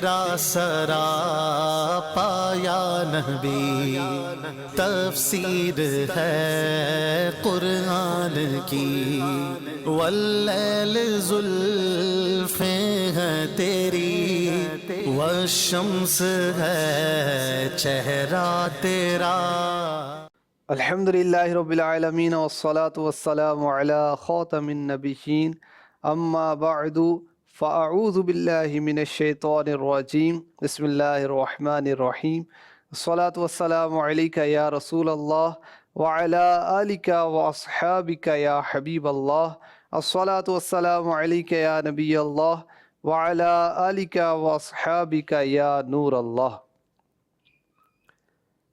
تیرا سراپا یا نبی تفسیر ہے قرآن کی، واللیل زلفیں ہیں تیری، والشمس ہے چہرہ تیرا۔ الحمدللہ رب العالمین والصلاة والسلام علی خاتم النبیین، اما بعد فاعوذ باللہ من الشیطان الرجیم، بسم اللہ الرحمن الرحیم۔ الصلاة والسلام علیک یا رسول اللہ وعلی آلک واصحابک یا حبیب اللہ۔ الصلاة والسلام علیک یا نبی اللہ وعلی آلک واصحابک یا نور اللہ۔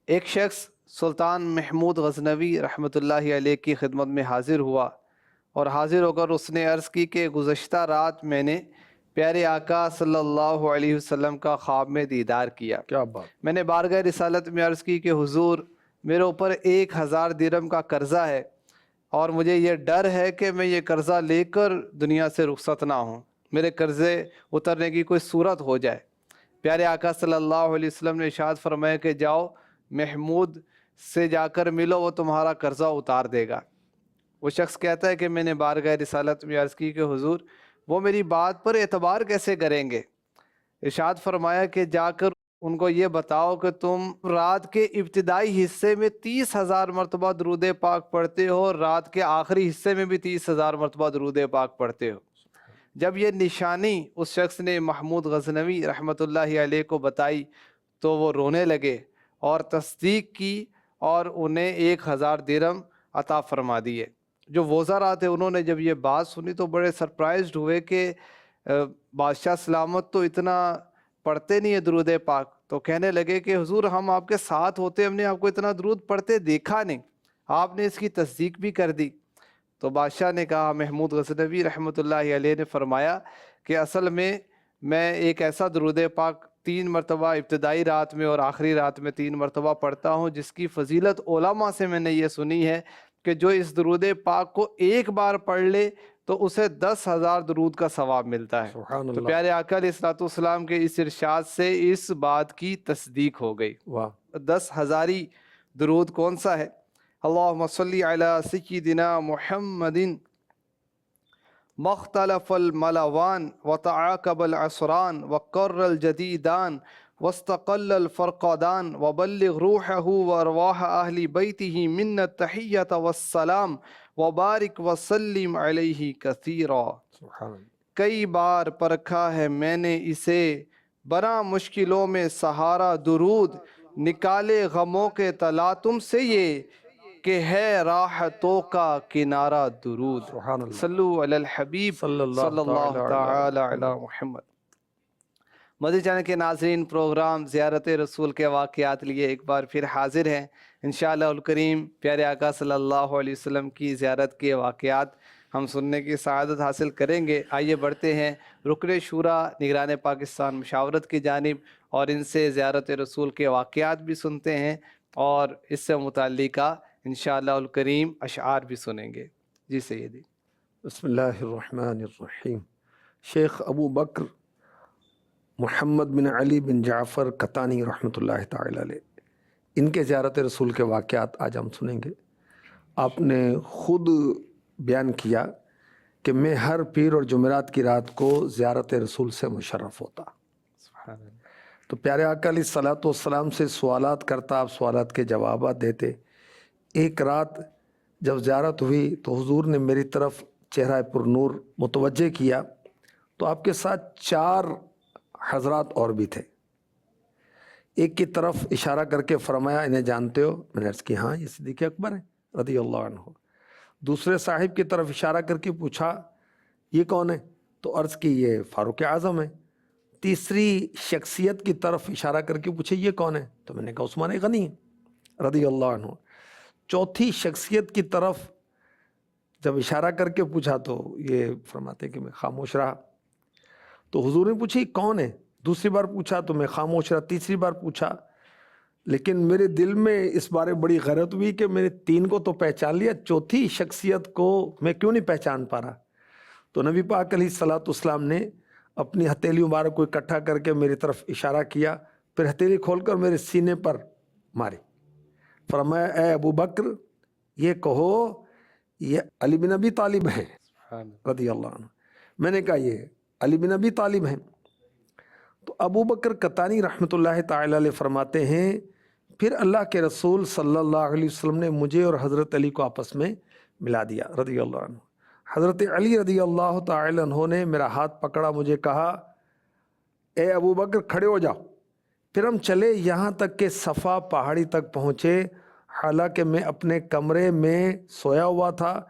ایک شخص سلطان محمود غزنوی رحمۃ اللہ علیہ کی خدمت میں حاضر ہوا اور حاضر ہو کر اس نے عرض کی کہ گزشتہ رات میں نے پیارے آقا صلی اللہ علیہ وسلم کا خواب میں دیدار کیا۔ کیا بات! میں نے بارگاہ رسالت میں عرض کی کہ حضور میرے اوپر 1000 درہم کا قرضہ ہے اور مجھے یہ ڈر ہے کہ میں یہ قرضہ لے کر دنیا سے رخصت نہ ہوں، میرے قرضے اترنے کی کوئی صورت ہو جائے۔ پیارے آقا صلی اللہ علیہ وسلم نے ارشاد فرمایا کہ جاؤ محمود سے جا کر ملو، وہ تمہارا قرضہ اتار دے گا۔ وہ شخص کہتا ہے کہ میں نے بارگاہ رسالت میں عرض کی کہ حضور وہ میری بات پر اعتبار کیسے کریں گے؟ ارشاد فرمایا کہ جا کر ان کو یہ بتاؤ کہ تم رات کے ابتدائی حصے میں 30,000 مرتبہ درود پاک پڑھتے ہو اور رات کے آخری حصے میں بھی 30,000 مرتبہ درود پاک پڑھتے ہو۔ جب یہ نشانی اس شخص نے محمود غزنوی رحمۃ اللہ علیہ کو بتائی تو وہ رونے لگے اور تصدیق کی اور انہیں 1000 درہم عطا فرما دیے۔ جو وزراء تھے انہوں نے جب یہ بات سنی تو بڑے سرپرائزڈ ہوئے کہ بادشاہ سلامت تو اتنا پڑھتے نہیں ہے درود پاک، تو کہنے لگے کہ حضور ہم آپ کے ساتھ ہوتے ہم نے آپ کو اتنا درود پڑھتے دیکھا نہیں، آپ نے اس کی تصدیق بھی کر دی۔ تو بادشاہ نے کہا، محمود غزنوی رحمۃ اللہ علیہ نے فرمایا کہ اصل میں ایک ایسا درود پاک 3 مرتبہ ابتدائی رات میں اور آخری رات میں 3 مرتبہ پڑھتا ہوں جس کی فضیلت علماء سے میں نے یہ سنی ہے کہ جو اس درود پاک کو ایک بار پڑھ لے تو اسے 10,000 درود کا ثواب ملتا ہے۔ سبحان تو اللہ! پیارے آقا علیہ الصلوۃ والسلام کے اس ارشاد سے اس بات کی تصدیق ہو گئی۔ واہ! 10,000 درود کون سا ہے؟ اللہم صلی علی سیدنا محمد مختلف الملوان وتعاقب العصران وقر الجدیدان واستقل الفرقدان وبلغ روحه وارواح اہل بیتہ من التحیۃ والسلام وبارک وسلم علیہ کثیرا۔ سبحان اللہ! کئی بار پرکھا ہے میں نے اسے، بنا مشکلوں میں سہارا درود، نکالے غموں کے تلاطم سے یہ کہ ہے راحتوں کا کنارہ درود۔ سبحان اللہ! صلو علی الحبیب صلی اللہ تعالی علی محمد۔ مدنی چینل کے ناظرین، پروگرام زیارت رسول کے واقعات لیے ایک بار پھر حاضر ہیں۔ انشاءاللہ الکریم پیارے آقا صلی اللہ علیہ وسلم کی زیارت کے واقعات ہم سننے کی سعادت حاصل کریں گے۔ آئیے بڑھتے ہیں رکن شورا نگران پاکستان مشاورت کی جانب اور ان سے زیارت رسول کے واقعات بھی سنتے ہیں اور اس سے متعلقہ انشاءاللہ الکریم اشعار بھی سنیں گے۔ جی سیدی۔ بسم اللہ الرحمن الرحیم۔ شیخ ابو بکر محمد بن علی بن جعفر قطانی رحمۃ اللہ تعالی علیہ، ان کے زیارت رسول کے واقعات آج ہم سنیں گے۔ آپ نے خود بیان کیا کہ میں ہر پیر اور جمعرات کی رات کو زیارت رسول سے مشرف ہوتا۔ سبحان اللہ۔ تو پیارے آقا علیہ الصلوۃ والسلام سے سوالات کرتا، آپ سوالات کے جوابات دیتے۔ ایک رات جب زیارت ہوئی تو حضور نے میری طرف چہرہ پر نور متوجہ کیا تو آپ کے ساتھ 4 حضرات اور بھی تھے۔ ایک کی طرف اشارہ کر کے فرمایا، انہیں جانتے ہو؟ میں نے عرض کی ہاں، یہ صدیق اکبر ہیں رضی اللہ عنہ۔ دوسرے صاحب کی طرف اشارہ کر کے پوچھا، یہ کون ہے؟ تو عرض کی یہ فاروق اعظم ہے۔ تیسری شخصیت کی طرف اشارہ کر کے پوچھے، یہ کون ہے؟ تو میں نے کہا عثمان غنی رضی اللہ عنہ۔ چوتھی شخصیت کی طرف جب اشارہ کر کے پوچھا تو یہ فرماتے کہ میں خاموش رہا۔ تو حضور نے پوچھی کون ہے؟ دوسری بار پوچھا تو میں خاموش رہا۔ تیسری بار پوچھا، لیکن میرے دل میں اس بارے بڑی غیرت ہوئی کہ میں نے 3 کو تو پہچان لیا، چوتھی شخصیت کو میں کیوں نہیں پہچان پا رہا؟ تو نبی پاک علیہ الصلوۃ والسلام نے اپنی ہتھیلی مبارک کو اکٹھا کر کے میری طرف اشارہ کیا، پھر ہتھیلی کھول کر میرے سینے پر ماری۔ فرمایا اے ابو بکر یہ کہو یہ علی بن ابی طالب ہیں رضی اللہ عنہ۔ میں نے کہا یہ علی بن ابی طالب ہیں۔ تو ابو بکر قطانی رحمۃ اللہ تعالی علیہ فرماتے ہیں پھر اللہ کے رسول صلی اللہ علیہ وسلم نے مجھے اور حضرت علی کو آپس میں ملا دیا رضی اللہ عنہ۔ حضرت علی رضی اللہ تعالی عنہ نے میرا ہاتھ پکڑا، مجھے کہا اے ابو بکر کھڑے ہو جاؤ۔ پھر ہم چلے یہاں تک کہ صفا پہاڑی تک پہنچے۔ حالانکہ میں اپنے کمرے میں سویا ہوا تھا،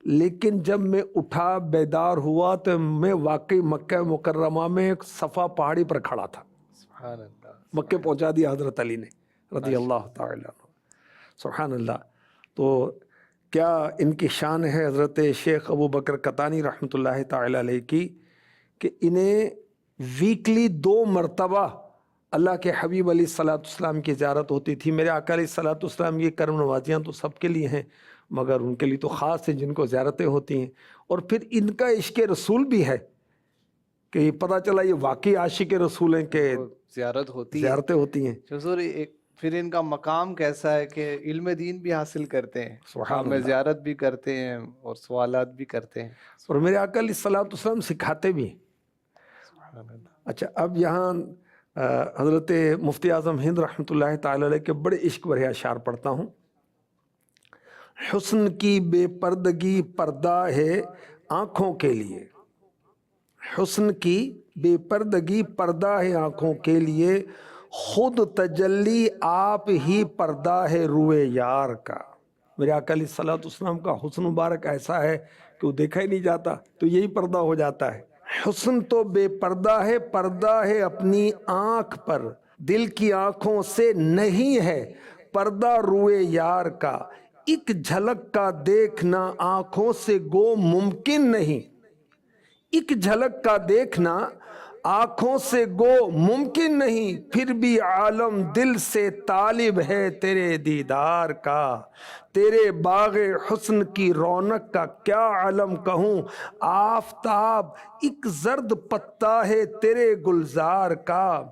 لیکن جب میں اٹھا بیدار ہوا تو میں واقعی مکہ مکرمہ میں صفا پہاڑی پر کھڑا تھا۔ سبحان اللہ، مکہ پہنچا دیا حضرت علی نے رضی اللہ تعالی عنہ۔ سبحان اللہ۔ تو کیا ان کی شان ہے حضرت شیخ ابو بکر قطانی رحمۃ اللہ تعالی علیہ کی کہ انہیں ویکلی 2 مرتبہ اللہ کے حبیب علیہ الصلوۃ والسلام کی زیارت ہوتی تھی۔ میرے آقا علیہ الصلوۃ والسلام کی کرم نوازیاں تو سب کے لیے ہیں، مگر ان کے لیے تو خاص ہیں جن کو زیارتیں ہوتی ہیں۔ اور پھر ان کا عشق رسول بھی ہے کہ یہ پتہ چلا یہ واقعی عاشق رسول ہیں کہ زیارت ہوتی ہے، زیارتیں ہوتی ہیں۔ حضور پھر ان کا مقام کیسا ہے کہ علم دین بھی حاصل کرتے ہیں، سبحان میں اللہ۔ زیارت بھی کرتے ہیں اور سوالات بھی کرتے ہیں۔ اور میرے آقا علیہ الصلوۃ والسلام سکھاتے بھی ہیں۔ سبحان اللہ۔ اچھا اب یہاں حضرت مفتی اعظم ہند رحمۃ اللہ تعالی علیہ کے بڑے عشق بھرے اشعار پڑھتا ہوں۔ حسن کی بے پردگی پردہ ہے آنکھوں کے لیے، حسن کی بے پردگی پردہ ہے آنکھوں کے لیے، خود تجلی آپ ہی پردہ ہے روئے یار کا۔ میرے آقا علیہ الصلوۃ والسلام کا حسن مبارک ایسا ہے کہ وہ دیکھا ہی نہیں جاتا، تو یہی پردہ ہو جاتا ہے۔ حسن تو بے پردہ ہے اپنی آنکھ پر، دل کی آنکھوں سے نہیں ہے پردہ روئے یار کا، ایک جھلک کا دیکھنا آنکھوں سے گو ممکن نہیں، ایک جھلک کا دیکھنا آنکھوں سے گو ممکن نہیں، پھر بھی عالم دل سے طالب ہے تیرے دیدار کا، تیرے باغ حسن کی رونق کا کیا علم کہوں، آفتاب ایک زرد پتا ہے تیرے گلزار کا،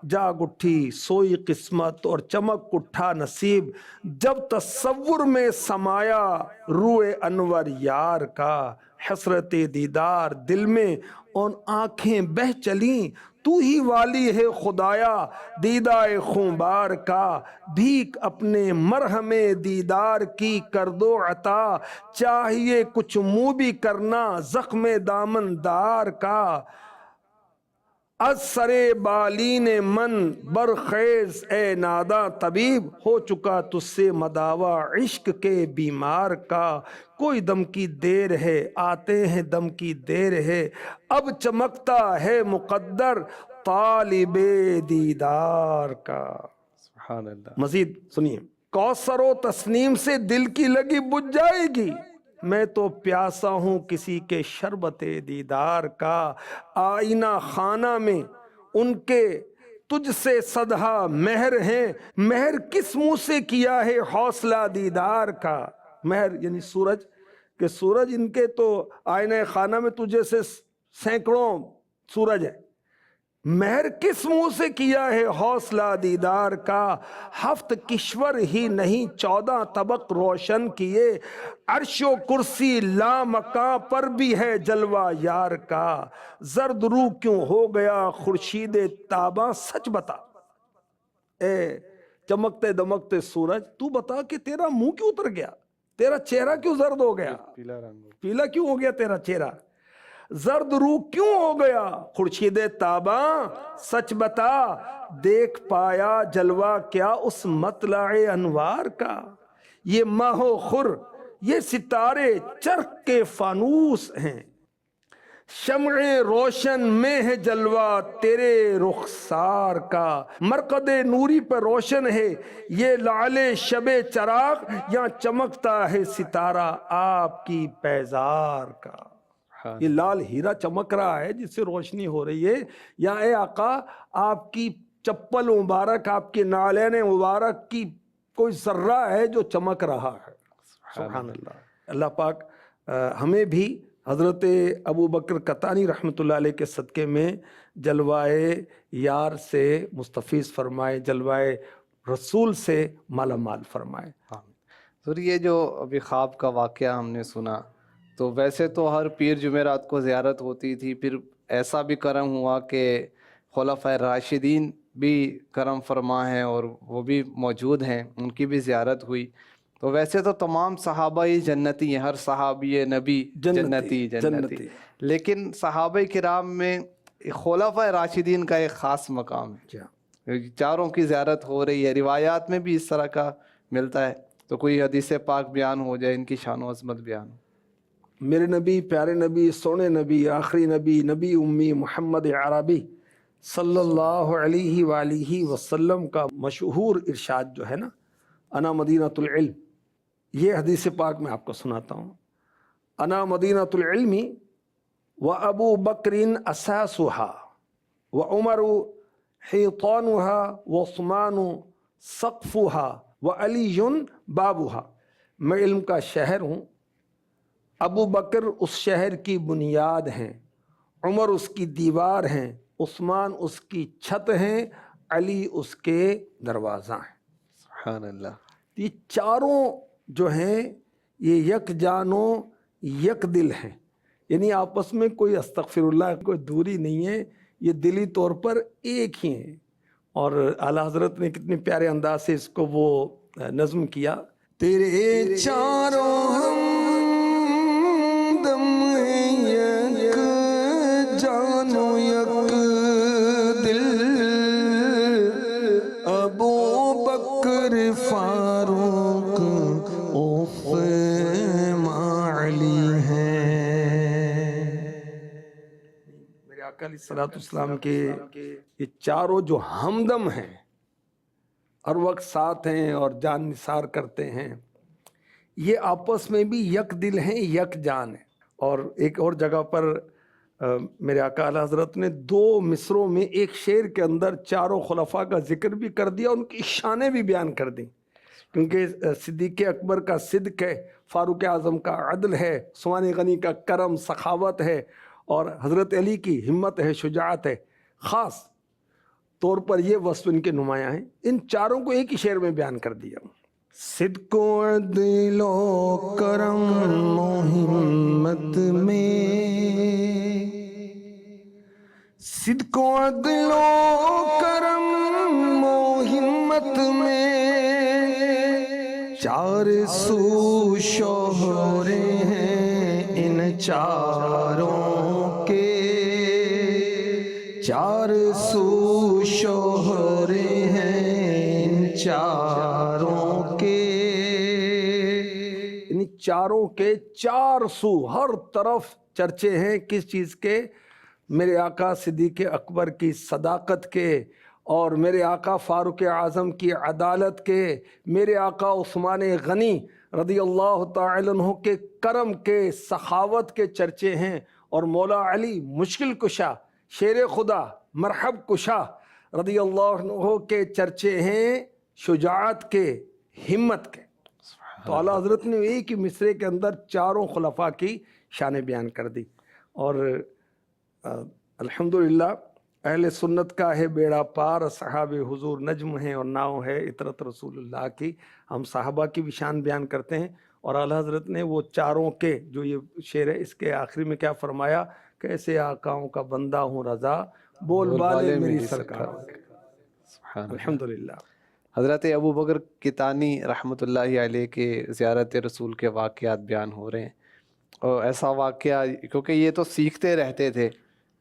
جاگ اٹھی سوئی قسمت اور چمک اٹھا نصیب، جب تصور میں سمایا روئے انور یار کا، حسرت دیدار دل میں اور آنکھیں بہ چلیں، تو ہی والی ہے خدایا دیدائے خونبار کا، بھیک اپنے مرہم دیدار کی کر دو عطا، چاہیے کچھ منہ بھی کرنا زخم دامن دار کا، از سرے بالین من برخیز اے ناداں طبیب، ہو چکا تجھ سے مداوا عشق کے بیمار کا، کوئی دم کی دیر ہے آتے ہیں دم کی دیر ہے، اب چمکتا ہے مقدر طالب دیدار کا۔ سبحان اللہ۔ مزید سنیے، کوثر و تسنیم سے دل کی لگی بجھ جائے گی، میں تو پیاسا ہوں کسی کے شربت دیدار کا، آئینہ خانہ میں ان کے تجھ سے صدہا مہر ہیں، مہر کس منہ سے کیا ہے حوصلہ دیدار کا، مہر یعنی سورج، کہ سورج ان کے تو آئینہ خانہ میں تجھے سے سینکڑوں سورج ہے، مہر کس منہ سے کیا ہے حوصلہ دیدار کا، ہفت کشور ہی نہیں 14 طبق روشن کیے، عرش و کرسی لامکاں پر بھی ہے جلوہ یار کا، زرد رو کیوں ہو گیا خورشید تاباں سچ بتا، اے چمکتے دمکتے سورج تو بتا کہ تیرا منہ کیوں اتر گیا، تیرا چہرہ کیوں زرد ہو گیا، پیلا رنگ ہو، پیلا کیوں ہو گیا تیرا چہرہ، زرد رو کیوں ہو گیا خورشید تاباں سچ بتا، دیکھ پایا جلوہ کیا اس مطلع انوار کا، یہ ماہ و خور یہ ستارے چرخ کے فانوس ہیں، شمع روشن میں ہے جلوہ تیرے رخسار کا، مرقد نوری پر روشن ہے یہ لعل شب چراغ، یہاں چمکتا ہے ستارہ آپ کی پیزار کا، یہ لال ہیرا چمک رہا ہے جس سے روشنی ہو رہی ہے، یا اے آقا آپ کی چپل مبارک آپ کے نالین مبارک کی کوئی ذرہ ہے جو چمک رہا ہے۔ سبحان اللہ۔ اللہ پاک ہمیں بھی حضرت ابو بکر قطانی رحمۃ اللہ علیہ کے صدقے میں جلوائے یار سے مستفیض فرمائے، جلوائے رسول سے مالا مال فرمائے۔ ہاں سر، یہ جو ابھی خواب کا واقعہ ہم نے سنا، تو ویسے تو ہر پیر جمعرات کو زیارت ہوتی تھی، پھر ایسا بھی کرم ہوا کہ خلفائے راشدین بھی کرم فرما ہیں اور وہ بھی موجود ہیں، ان کی بھی زیارت ہوئی۔ تو ویسے تو تمام صحابہ ہی جنتی ہیں، ہر صحابی نبی جنتی، لیکن صحابہ کرام میں خلفائے راشدین کا ایک خاص مقام ہے، چاروں کی زیارت ہو رہی ہے، روایات میں بھی اس طرح کا ملتا ہے۔ تو کوئی حدیث پاک بیان ہو جائے، ان کی شان و عظمت بیان ہو۔ میرے نبی، پیارے نبی، سونے نبی، آخری نبی، نبی امی محمد عربی صلی اللہ علیہ وآلہ وسلم کا مشہور ارشاد جو ہے نا، انا مدینۃ العلم، یہ حدیث پاک میں آپ کو سناتا ہوں۔ انا مدینۃ العلم وابو بکر اساسها وعمر حیطانها وعثمان سقفها وعلی بابها، میں علم کا شہر ہوں، ابو بکر اس شہر کی بنیاد ہیں، عمر اس کی دیوار ہیں، عثمان اس کی چھت ہیں، علی اس کے دروازہ ہیں۔ سبحان اللہ۔ یہ چاروں جو ہیں یہ یک جانو یک دل ہیں، یعنی آپس میں کوئی استغفر اللہ کوئی دوری نہیں ہے، یہ دلی طور پر ایک ہی ہیں۔ اور اعلیٰ حضرت نے کتنے پیارے انداز سے اس کو وہ نظم کیا، تیرے چاروں ہمدم یک جانو یک دل، ابو بکر فاروق علی ہیں۔ میرے آقا علیہ الصلوۃ والسلام کے یہ چاروں جو ہمدم ہیں، ہر وقت ساتھ ہیں اور جان نثار کرتے ہیں، یہ آپس میں بھی یک دل ہیں، یک جان ہیں۔ اور ایک اور جگہ پر میرے آقا اعلیٰ حضرت نے 2 مصروں میں ایک شعر کے اندر چاروں خلفاء کا ذکر بھی کر دیا، ان کی شانیں بھی بیان کر دیں، کیونکہ صدیق اکبر کا صدق ہے، فاروق اعظم کا عدل ہے، عثمان غنی کا کرم سخاوت ہے، اور حضرت علی کی ہمت ہے، شجاعت ہے۔ خاص طور پر یہ وصف ان کے نمایاں ہیں، ان چاروں کو ایک ہی شعر میں بیان کر دیا۔ صدق و عدل و کرم و ہمت میں، صدق و عدل و کرم و ہمت میں، چار سو شہرے ہیں ان چاروں کے، چار سو شہرے ہیں ان چاروں کے، ان چاروں کے 4 سو ہر طرف چرچے ہیں، کس چیز کے؟ میرے آقا صدیق اکبر کی صداقت کے، اور میرے آقا فاروق اعظم کی عدالت کے، میرے آقا عثمان غنی رضی اللہ تعالی عنہ کے کرم کے، سخاوت کے چرچے ہیں، اور مولا علی مشکل کشا، شیر خدا، مرحب کشا رضی اللہ عنہ کے چرچے ہیں، شجاعت کے، ہمت کے۔ تو اعلیٰ حضرت نے ایک ہی مصرے کے اندر چاروں خلفاء کی شانیں بیان کر دی۔ اور الحمدللہ اہل سنت کا ہے بیڑا پار، صحاب حضور نجم ہیں اور ناؤ ہے عطرت رسول اللہ کی۔ ہم صحابہ کی بھی شان بیان کرتے ہیں، اور اعلیٰ حضرت نے وہ چاروں کے جو یہ شعر ہے اس کے آخری میں کیا فرمایا، کیسے آقاؤں کا بندہ ہوں رضا، بول بالے میری سرکار۔ الحمدللہ۔ حضرت ابو بکر قطانی رحمۃ اللہ علیہ کے زیارت رسول کے واقعات بیان ہو رہے ہیں، اور ایسا واقعہ کیونکہ یہ تو سیکھتے رہتے تھے،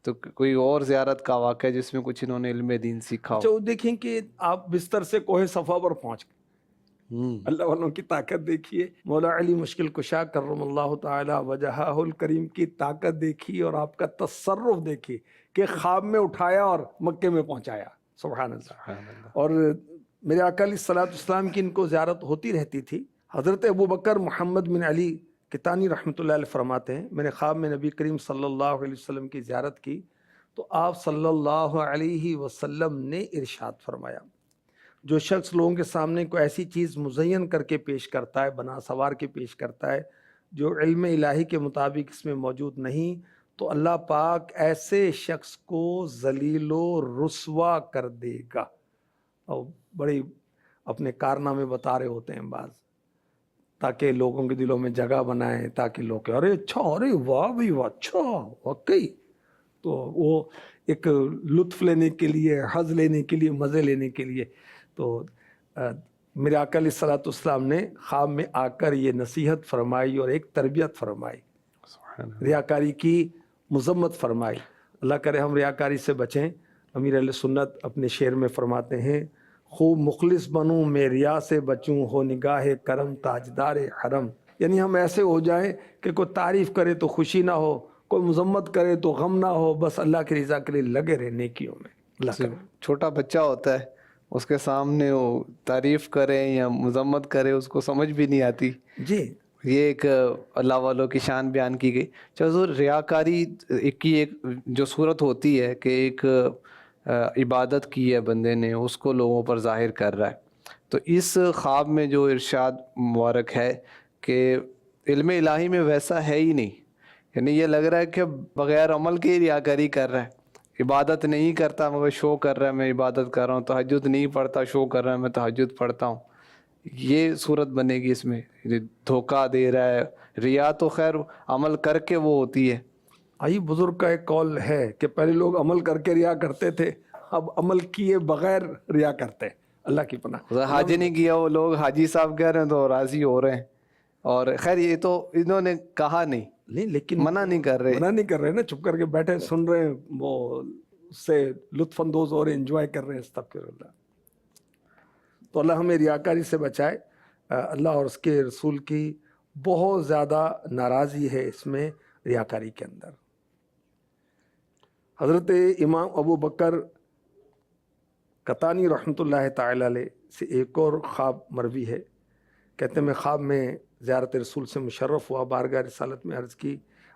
تو کوئی اور زیارت کا واقعہ جس میں کچھ انہوں نے علم دین سیکھا ہو؟ جو دیکھیں کہ آپ بستر سے کوہ صفا پر پہنچ گئے، اللہ والوں کی طاقت دیکھیے، مولا علی مشکل کشا کرم اللہ تعالی وجہہ الکریم کی طاقت دیکھی، اور آپ کا تصرف دیکھیے کہ خواب میں اٹھایا اور مکے میں پہنچایا۔ سبحان اللہ۔ اور میرے آقا علیہ الصلوۃ والسلام کی ان کو زیارت ہوتی رہتی تھی۔ حضرت ابو بکر محمد بن علی قطانی رحمۃ اللہ علیہ فرماتے ہیں، میں نے خواب میں نبی کریم صلی اللہ علیہ وسلم کی زیارت کی تو آپ صلی اللہ علیہ وسلم نے ارشاد فرمایا، جو شخص لوگوں کے سامنے کوئی ایسی چیز مزین کر کے پیش کرتا ہے، بنا سوار کے پیش کرتا ہے جو علم الہی کے مطابق اس میں موجود نہیں، تو اللہ پاک ایسے شخص کو ذلیل و رسوا کر دے گا۔ اور بڑی اپنے کارنامے بتا رہے ہوتے ہیں بعض، تاکہ لوگوں کے دلوں میں جگہ بنائیں، تاکہ لوگ کہ ارے اچھا، ارے واہ بھائی واہ، اچھا واقعی، تو وہ ایک لطف لینے کے لیے، حظ لینے کے لیے، مزے لینے کے لیے۔ تو میرے آقا علیہ الصلوۃ والسلام نے خواب میں آ کر یہ نصیحت فرمائی اور ایک تربیت فرمائی، ریاکاری کی مذمت فرمائی۔ اللہ کرے ہم ریاکاری سے بچیں۔ امیر اہل سنت اپنے شعر میں فرماتے ہیں، خوب مخلص بنوں میں ریا سے بچوں، ہو نگاہ کرم تاجدار حرم۔ یعنی ہم ایسے ہو جائیں کہ کوئی تعریف کرے تو خوشی نہ ہو، کوئی مذمت کرے تو غم نہ ہو، بس اللہ کی رضا کے لیے لگے رہے نیکیوں میں۔ اللہ کرے۔ چھوٹا بچہ ہوتا ہے، اس کے سامنے وہ تعریف کرے یا مذمت کرے اس کو سمجھ بھی نہیں آتی۔ جی یہ ایک اللہ والوں کی شان بیان کی گئی۔ حضور ریاکاری کی ایک جو صورت ہوتی ہے کہ ایک عبادت کی ہے بندے نے، اس کو لوگوں پر ظاہر کر رہا ہے، تو اس خواب میں جو ارشاد مبارک ہے کہ علم الہی میں ویسا ہے ہی نہیں، یعنی یہ لگ رہا ہے کہ بغیر عمل کے ہی ریاکاری کر رہا ہے، عبادت نہیں کرتا مگر شو کر رہا ہے میں عبادت کر رہا ہوں، تہجد نہیں پڑھتا شو کر رہا ہے میں تہجد پڑھتا ہوں۔ یہ صورت بنے گی اس میں، دھوکہ دے رہا ہے۔ ریا تو خیر عمل کر کے وہ ہوتی ہے۔ آئی بزرگ کا ایک قول ہے کہ پہلے لوگ عمل کر کے ریا کرتے تھے، اب عمل کیے بغیر ریا کرتے ہیں۔ اللہ کی پناہ۔ حاجی نہیں کیا، وہ لوگ حاجی صاحب کہہ رہے ہیں تو راضی ہو رہے ہیں، اور خیر یہ تو انہوں نے کہا نہیں، لیکن منع نہیں کر رہے۔ منع نہیں کر رہے نا، چپ کر کے بیٹھے سن رہے ہیں، وہ اس سے لطف اندوز اور انجوائے کر رہے ہیں۔ استغفر اللہ۔ تو اللہ ہمیں ریاکاری سے بچائے۔ اللہ اور اس کے رسول کی بہت زیادہ ناراضی ہے اس میں، ریاکاری کے اندر۔ حضرت امام ابو بکر قطانی رحمۃ اللہ تعالی علیہ سے ایک اور خواب مروی ہے، کہتے ہیں میں خواب میں زیارت رسول سے مشرف ہوا، بارگاہ رسالت میں عرض کی،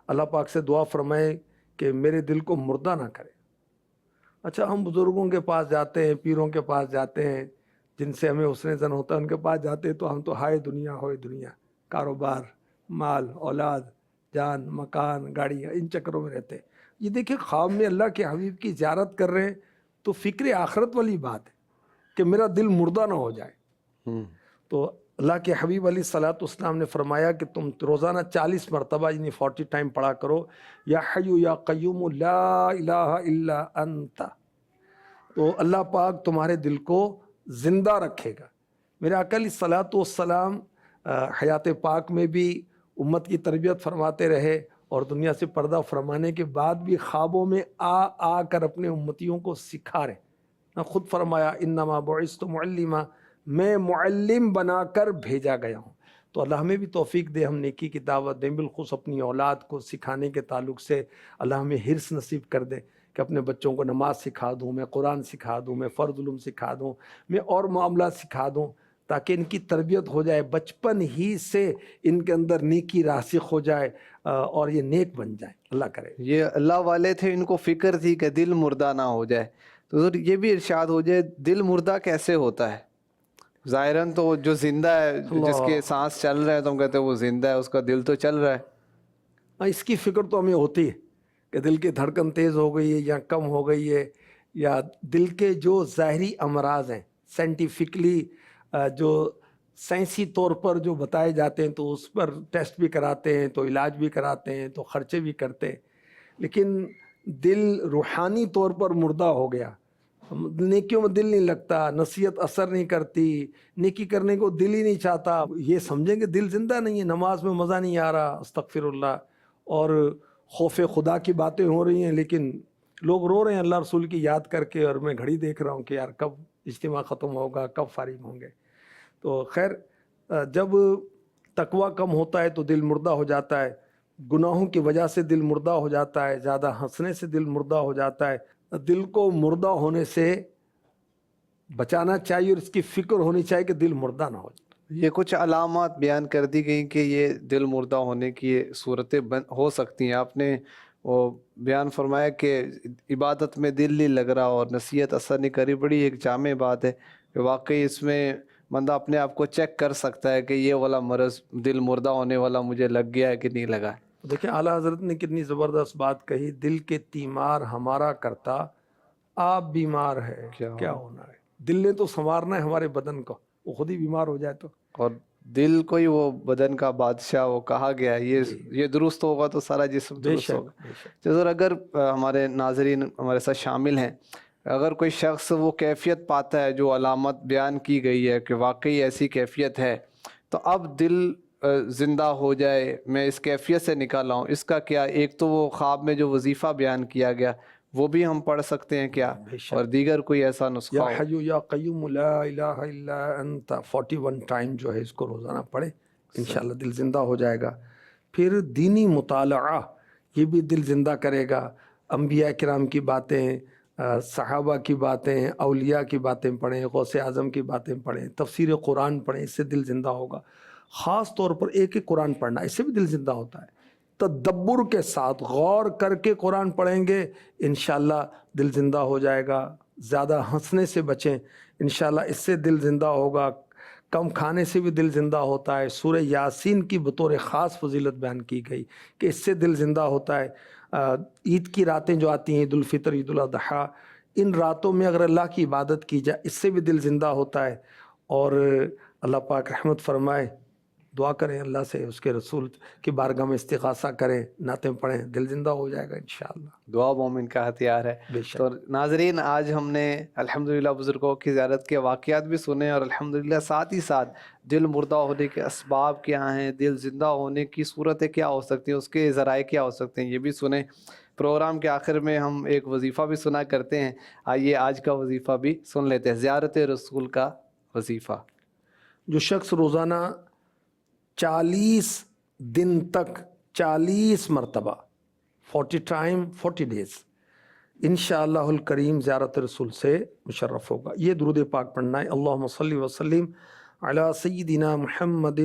اللہ پاک سے دعا فرمائے کہ میرے دل کو مردہ نہ کرے۔ اچھا، ہم بزرگوں کے پاس جاتے ہیں، پیروں کے پاس جاتے ہیں، جن سے ہمیں حسن زن ہوتا ہے، ان کے پاس جاتے ہیں تو ہم تو ہائے دنیا ہوئے دنیا، کاروبار، مال، اولاد، جان، مکان، گاڑیاں، ان چکروں میں رہتے ہیں۔ یہ دیکھیں خواب میں اللہ کے حبیب کی زیارت کر رہے ہیں تو فکر آخرت والی بات ہے کہ میرا دل مردہ نہ ہو جائے۔ تو اللہ کے حبیب علیہ الصلوۃ والسلام نے فرمایا کہ تم روزانہ 40 مرتبہ یعنی 40 ٹائم پڑھا کرو، یا حی یا قیوم لا الہ الا انت، تو اللہ پاک تمہارے دل کو زندہ رکھے گا۔ میرے آقا علیہ الصلوۃ والسلام حیات پاک میں بھی امت کی تربیت فرماتے رہے، اور دنیا سے پردہ فرمانے کے بعد بھی خوابوں میں آ کر اپنے امتیوں کو سکھا رہے۔ خود فرمایا انما بعثت معلما، میں معلم بنا کر بھیجا گیا ہوں۔ تو اللہ ہمیں بھی توفیق دے، ہم نیکی کی دعوت دیں، بالخصوص اپنی اولاد کو سکھانے کے تعلق سے اللہ ہمیں حرص نصیب کر دے کہ اپنے بچوں کو نماز سکھا دوں، میں قرآن سکھا دوں، میں فرض علوم سکھا دوں، میں اور معاملات سکھا دوں، تاکہ ان کی تربیت ہو جائے، بچپن ہی سے ان کے اندر نیکی راسخ ہو جائے اور یہ نیک بن جائے۔ اللہ کرے۔ یہ اللہ والے تھے، ان کو فکر تھی کہ دل مردہ نہ ہو جائے۔ تو حضور یہ بھی ارشاد ہو جائے، دل مردہ کیسے ہوتا ہے؟ ظاہراً تو جو زندہ ہے، جس کے سانس چل رہا ہے تو ہم کہتے ہیں وہ زندہ ہے، اس کا دل تو چل رہا ہے۔ اس کی فکر تو ہمیں ہوتی ہے کہ دل کی دھڑکن تیز ہو گئی ہے یا کم ہو گئی ہے، یا دل کے جو ظاہری امراض ہیں سائنٹیفکلی جو سائنسی طور پر جو بتائے جاتے ہیں تو اس پر ٹیسٹ بھی کراتے ہیں، تو علاج بھی کراتے ہیں، تو خرچے بھی کرتے ہیں، لیکن دل روحانی طور پر مردہ ہو گیا، نیکیوں میں دل نہیں لگتا، نصیحت اثر نہیں کرتی، نیکی کرنے کو دل ہی نہیں چاہتا، یہ سمجھیں کہ دل زندہ نہیں ہے، نماز میں مزہ نہیں آ رہا، استغفر اللہ، اور خوف خدا کی باتیں ہو رہی ہیں، لیکن لوگ رو رہے ہیں اللہ رسول کی یاد کر کے، اور میں گھڑی دیکھ رہا ہوں کہ یار کب اجتماع ختم ہوگا، کب فارغ ہوں گے۔ تو خیر، جب تقویٰ کم ہوتا ہے تو دل مردہ ہو جاتا ہے، گناہوں کی وجہ سے دل مردہ ہو جاتا ہے، زیادہ ہنسنے سے دل مردہ ہو جاتا ہے۔ دل کو مردہ ہونے سے بچانا چاہیے، اور اس کی فکر ہونی چاہیے کہ دل مردہ نہ ہو جائے۔ یہ کچھ علامات بیان کر دی گئی کہ یہ دل مردہ ہونے کی یہ صورتیں ہو سکتی ہیں۔ آپ نے وہ بیان فرمایا کہ عبادت میں دل نہیں لگ رہا اور نصیحت اثر نہیں کری، بڑی ایک جامع بات ہے کہ واقعی اس میں بندہ اپنے آپ کو چیک کر سکتا ہے کہ یہ والا مرض دل مردہ ہونے والا مجھے لگ گیا ہے کہ نہیں لگا ہے۔ دیکھیں اعلیٰ حضرت نے کتنی زبردست بات کہی، دل کے تیمار ہمارا کرتا، آپ بیمار ہے کیا ہونا ہے۔ دل نے تو سنوارنا ہے ہمارے بدن کو، وہ خود ہی بیمار ہو جائے تو۔ اور دل کو ہی وہ بدن کا بادشاہ وہ کہا گیا ہے، یہ درست ہوگا تو سارا جسم درست ہوگا۔ حضور اگر ہمارے ناظرین ہمارے ساتھ شامل ہیں، اگر کوئی شخص وہ کیفیت پاتا ہے جو علامت بیان کی گئی ہے کہ واقعی ایسی کیفیت ہے، تو اب دل زندہ ہو جائے، میں اس کیفیت سے نکالا ہوں، اس کا کیا؟ ایک تو وہ خواب میں جو وظیفہ بیان کیا گیا وہ بھی ہم پڑھ سکتے ہیں کیا؟ اور دیگر کوئی ایسا نسخہ یا ہو؟ حیو یا قیوم لا الہ الا انت 41 ٹائم جو ہے اس کو روزانہ پڑھے، انشاءاللہ دل زندہ ہو جائے گا۔ پھر دینی مطالعہ یہ بھی دل زندہ کرے گا، انبیاء کرام کی باتیں، صحابہ کی باتیں، اولیاء کی باتیں پڑھیں، غوث اعظم کی باتیں پڑھیں، تفسیر قرآن پڑھیں، اس سے دل زندہ ہوگا۔ خاص طور پر ایک ایک قرآن پڑھنا، اس سے بھی دل زندہ ہوتا ہے۔ تدبر کے ساتھ غور کر کے قرآن پڑھیں گے انشاءاللہ دل زندہ ہو جائے گا۔ زیادہ ہنسنے سے بچیں، انشاءاللہ اس سے دل زندہ ہوگا۔ کم کھانے سے بھی دل زندہ ہوتا ہے۔ سورہ یاسین کی بطور خاص فضیلت بیان کی گئی کہ اس سے دل زندہ ہوتا ہے۔ عید کی راتیں جو آتی ہیں، عید الفطر، عید الاضحیٰ، ان راتوں میں اگر اللہ کی عبادت کی جائے اس سے بھی دل زندہ ہوتا ہے۔ اور اللہ پاک رحمت فرمائے، دعا کریں اللہ سے، اس کے رسول کی بارگاہ میں استغاثہ کریں، نعتیں پڑھیں، دل زندہ ہو جائے گا انشاءاللہ۔ دعا مومن کا ہتھیار ہے۔ بے شک۔ تو ناظرین، آج ہم نے الحمدللہ بزرگوں کی زیارت کے واقعات بھی سنے، اور الحمدللہ ساتھ ہی ساتھ دل مردہ ہونے کے اسباب کیا ہیں، دل زندہ ہونے کی صورتیں کیا ہو سکتی ہیں، اس کے ذرائع کیا ہو سکتے ہیں، یہ بھی سنیں۔ پروگرام کے آخر میں ہم ایک وظیفہ بھی سنا کرتے ہیں، آئیے آج کا وظیفہ بھی سن لیتے ہیں، زیارت رسول کا وظیفہ۔ جو شخص روزانہ 40 دن تک 40 مرتبہ 40 ٹائم 40 ڈیز انشاءاللہ الکریم زیارت رسول سے مشرف ہوگا۔ یہ درود پاک پڑھنا ہے، اللہم صلی وسلم علی سیدنا محمد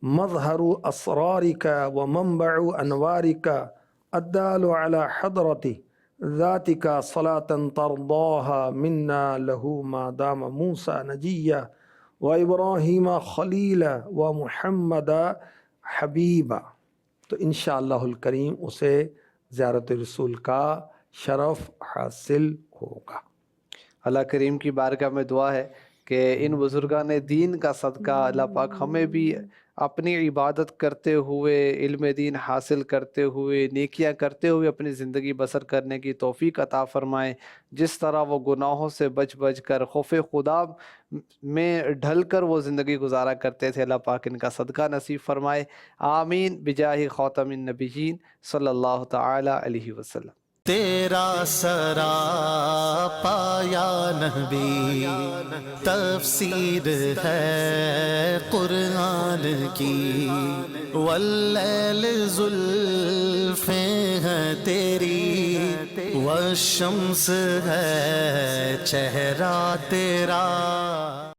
مظہر اسرارک و منبع انوارک الدال علی حضرت ذاتک صلاة ترضاها منا له ما دام موسیٰ نجیہ و ابراہیم خلیل و محمد حبیبہ۔ تو انشاءاللہ الکریم اسے زیارت رسول کا شرف حاصل ہوگا۔ اللہ کریم کی بارگاہ میں دعا ہے کہ ان بزرگان دین کا صدقہ اللہ پاک ہمیں بھی اپنی عبادت کرتے ہوئے، علم دین حاصل کرتے ہوئے، نیکیاں کرتے ہوئے اپنی زندگی بسر کرنے کی توفیق عطا فرمائے۔ جس طرح وہ گناہوں سے بچ بچ کر خوف خدا میں ڈھل کر وہ زندگی گزارا کرتے تھے، اللہ پاک ان کا صدقہ نصیب فرمائے۔ آمین بجاہ خاتم النبیین صلی اللہ تعالی علیہ وسلم۔ تیرا سرا پایا نبی تفسیر ہے قرآن کی، واللیل زلفیں ہیں تیری، والشمس ہے چہرہ تیرا۔